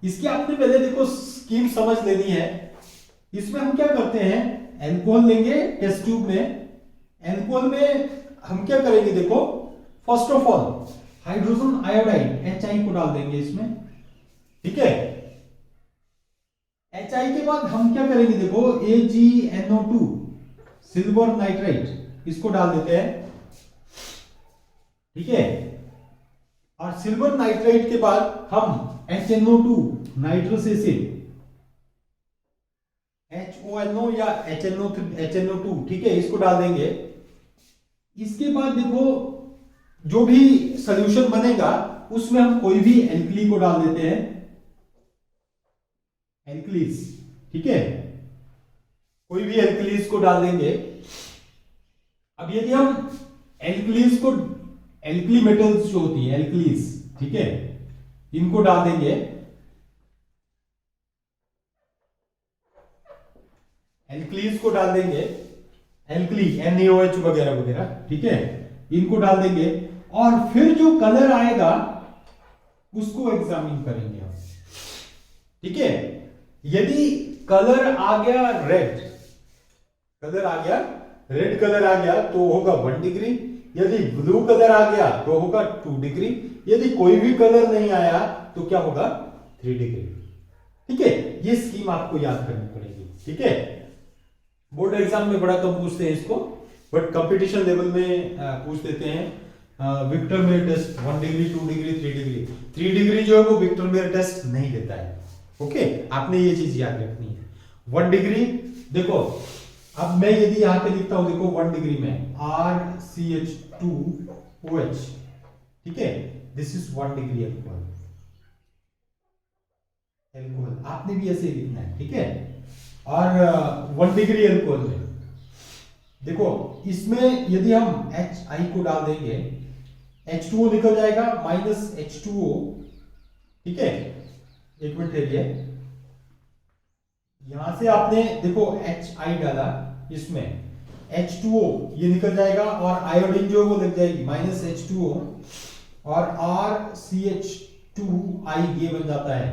इसकी आपने पहले देखो स्कीम समझ लेनी है। इसमें हम क्या करते हैं, अल्कोहल लेंगे टेस्ट ट्यूब में, अल्कोहल में हम क्या करेंगे, देखो first of all hydrogen iodide HI को डाल देंगे इसमें, ठीक है। HI के बाद हम क्या करेंगे, देखो AgNO2 सिल्वर नाइट्राइट इसको डाल देते हैं, ठीक है। और सिल्वर नाइट्राइट के बाद हम HNO2 नाइट्रस एसिड HONO या HNO2, ठीक है, इसको डाल देंगे। इसके बाद देखो जो भी सॉल्यूशन बनेगा उसमें हम कोई भी एल्कली को डाल देते हैं, एल्कलीज, ठीक है। कोई भी एल्कलीज को डाल देंगे। अब यदि हम एल्कलीज को, एल्कली मेटल्स जो होती है एल्कलीज, ठीक है, इनको डाल देंगे, एल्कलीज को डाल देंगे, एल्कली NaOH वगैरह वगैरह, ठीक है, इनको डाल देंगे और फिर जो कलर आएगा उसको एग्जामिन करेंगे हम, ठीक है। यदि कलर आ गया रेड, कलर आ गया रेड, कलर आ गया तो होगा 1 डिग्री, यदि ब्लू कलर आ गया तो होगा 2 डिग्री, यदि कोई भी कलर नहीं आया तो क्या होगा 3 डिग्री, ठीक है। ये स्कीम आपको याद करनी पड़ेगी, ठीक है। बोर्ड एग्जाम में बड़ा कम पूछते हैं इसको, बट कंपटीशन लेवल में पूछ देते हैं। Victor Meyer test 1 degree, 2 degree, 3 degree, 3 degree जो है वो विक्टर मेयर टेस्ट नहीं देता है, ओके। आपने ये चीज याद रखनी है। 1 डिग्री, देखो अब मैं यदि यहां पे लिखता हूं, देखो 1 डिग्री में RCH2OH, ठीक है, this is 1 degree alcohol, alcohol आपने भी ऐसे लिखना है, ठीक है। और 1 डिग्री एल्कोहल में देखो, इसमें यदि हम HI को डाल देंगे, H2O निकल जाएगा माइनस H2O, ठीक है। एक मिनट रहिए, यहां से आपने देखो HI डाला, इसमें H2O ये निकल जाएगा और आयोडीन जो वो लग जाएगी माइनस H2O और RCH2I ये बन जाता है।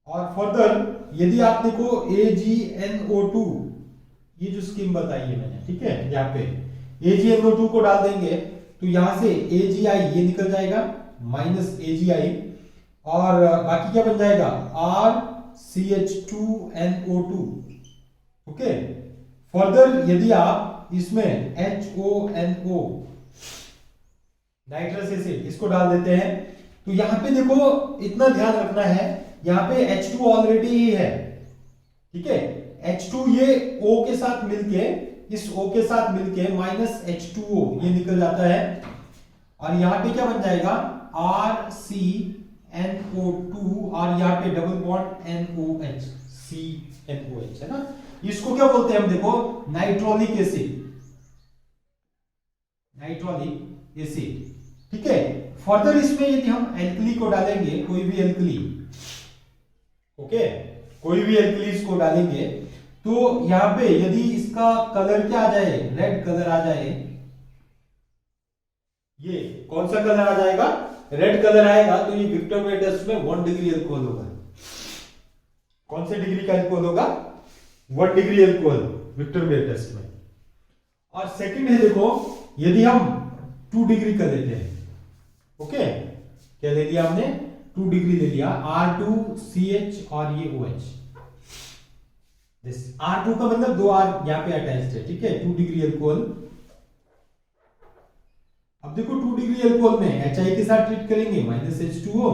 और फर्दर यदि आप देखो AgNO2, ये जो स्कीम बताई है मैंने, ठीक है, यहाँ पे AgNO2 को डाल देंगे तो यहां से AgI ये निकल जाएगा माइनस AgI और बाकी क्या बन जाएगा RCH2NO2, ओके। फर्दर यदि आप इसमें HONO, नाइट्रस एसिड, इसको डाल देते हैं तो यहां पे देखो इतना ध्यान रखना है, यहां पे H2 ऑलरेडी ही है, ठीक है। H2 ये O के साथ मिलके, इस O के साथ मिलके माइनस H2O ये निकल जाता है और यहां पे क्या बन जाएगा RCNO2 और यहां पे डबल बॉन्ड NOH, CNOH है ना। इसको क्या बोलते हैं हम, देखो नाइट्रोलिक एसिड, नाइट्रोलिक एसिड, ठीक है। फर्दर इसमें यदि हम एल्कली को डालेंगे, कोई भी एल्कली, ओके, कोई भी एल्कलीज को डालेंगे तो यहां पे यदि इसका कलर क्या आ जाए, रेड कलर आ जाए, ये कौन सा कलर आ जाएगा, रेड कलर आएगा, तो ये विक्टर मेयर टेस्ट में 1 डिग्री एल्कोहल होगा। कौन से डिग्री का एल्कोहल होगा, 1 degree alcohol Victor Meyer test में। और सेकंड है देखो, यदि हम 2 डिग्री कर देते हैं, ओके, क्या ले लिया हमने 2 डिग्री ले लिया, R2CH और ये OH, दिस R2 का मतलब 2 R यहां पे अटैच्ड है, ठीक है, 2 डिग्री एल्कोहल। अब देखो 2 डिग्री एल्कोहल में HI के साथ ट्रीट करेंगे माइनस H2O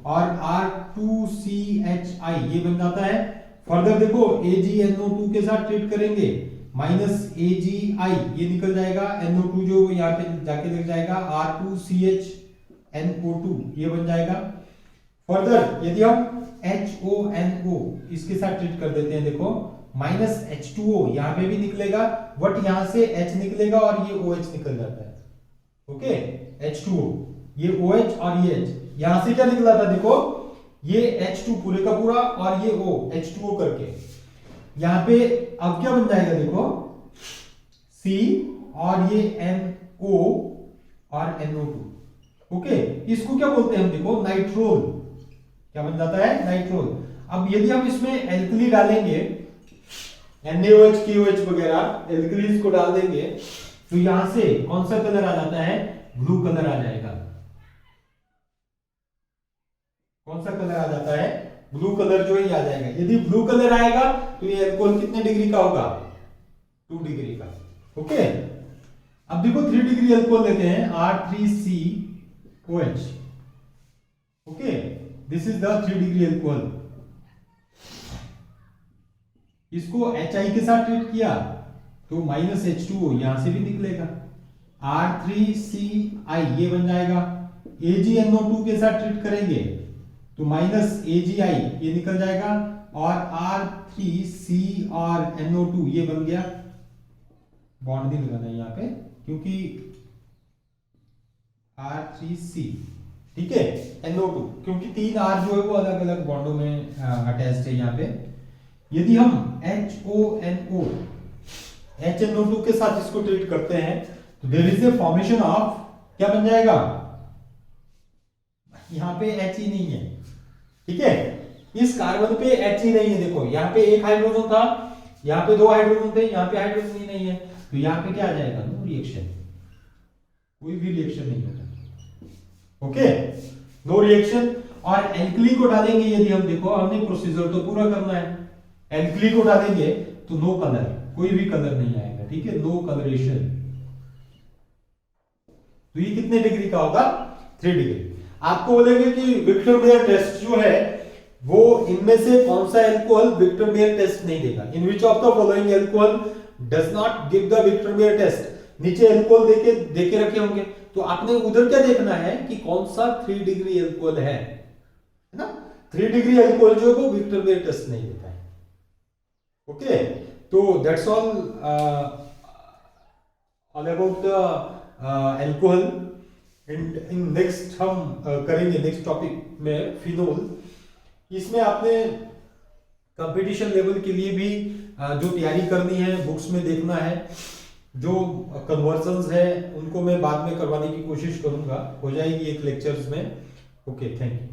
और R2CHI ये बन जाता है। फर्दर देखो AgNO2 के साथ ट्रीट करेंगे माइनस AgI ये निकल जाएगा, NO2 जो यहाँ पे जाके लग जाएगा, R2CHNO2 ये बन जाएगा। फर्दर यदि हम HONO इसके साथ ट्रीट कर देते हैं, देखो माइनस H2O यहाँ पे भी निकलेगा, बट यहाँ से H निकलेगा और ये OH निकल जाता है, ओके, H2O ये OH और ये H, यहां से क्या निकला था, देखो ये H2 पूरे का पूरा और ये O H2O करके, यहां पे अब क्या बन जाएगा, देखो C और ये NO और NO2, ओके। इसको क्या बोलते हैं हम, देखो नाइट्रोल, क्या बन जाता है, नाइट्रोल। अब यदि हम इसमें एल्कली डालेंगे, NaOH KOH वगैरह एल्कलीज को डाल देंगे तो यहां से कौन सा कलर आ जाता है, ब्लू कलर आ जाएगा। कौन सा कलर आ जाता है, ब्लू कलर जो ही आ जाएगा। यदि ब्लू कलर आएगा तो ये एल्कोहल कितने डिग्री का होगा, 2 डिग्री का, ओके। अब देखो 3 डिग्री एल्कोहल लेते हैं, R3COH, okay, this is the 3 degree alcohol. इसको HI के साथ ट्रीट किया तो माइनस H2O यहां से भी निकलेगा, R3CI ये बन जाएगा। AgNO2 के साथ ट्रीट करेंगे तो माइनस AgI ये निकल जाएगा, और R3C और NO2 ये बन गया, बॉन्ड नहीं लगाना है यहाँ पे क्योंकि R3C, ठीक है, NO2 क्योंकि 3 R जो है वो अलग अलग बॉन्डों में अटैच्ड है यहाँ पे। यदि हम HONO HNO2 के साथ इसको ट्रीट करते हैं तो there is a formation of, क्या बन जाएगा, यहाँ पे H ही नहीं है, ठीक है, इस कार्बन पे H ही नहीं है। देखो यहाँ पे एक हाइड्रोजन था, यहाँ पे 2 हाइड्रोजन थे, यहाँ पे हाइड्रोजन ही नहीं है, तो यहाँ पे क्या आ जाएगा, नो रिएक्शन, कोई भी रिएक्शन नहीं होगा, ओके, नो रिएक्शन। और एल्कली को डालेंगे यदि हम, देखो हमने प्रोसीजर तो पूरा करना है, एल्कली को डालेंगे तो नो कलर, कोई भी कलर नहीं आएगा, ठीक है, नो कलरेशन। तो ये कितने डिग्री का होगा, 3 डिग्री। आपको बोलेंगे कि विक्टर मेयर टेस्ट जो है वो इनमें से कौन सा एल्कोहल विक्टर मेयर टेस्ट नहीं देगा, in which of the following alcohol does not give the Victor Meyer test. नीचे एल्कोहल देके रखे होंगे, तो आपने उधर क्या देखना है कि कौन सा 3 डिग्री एल्कोहल है ना, 3 डिग्री एल्कोहल जो है वो विक्टर मेयर टेस्ट नहीं देता है, ओके। तो that's all about the alcohol. In next हम करेंगे नेक्स्ट टॉपिक में फिनोल। इसमें आपने कंपटीशन लेवल के लिए भी जो तैयारी करनी है बुक्स में देखना है, जो कन्वर्जन्स है उनको मैं बाद में करवाने की कोशिश करूंगा, हो जाएगी एक लेक्चर्स में, ओके, थैंक यू।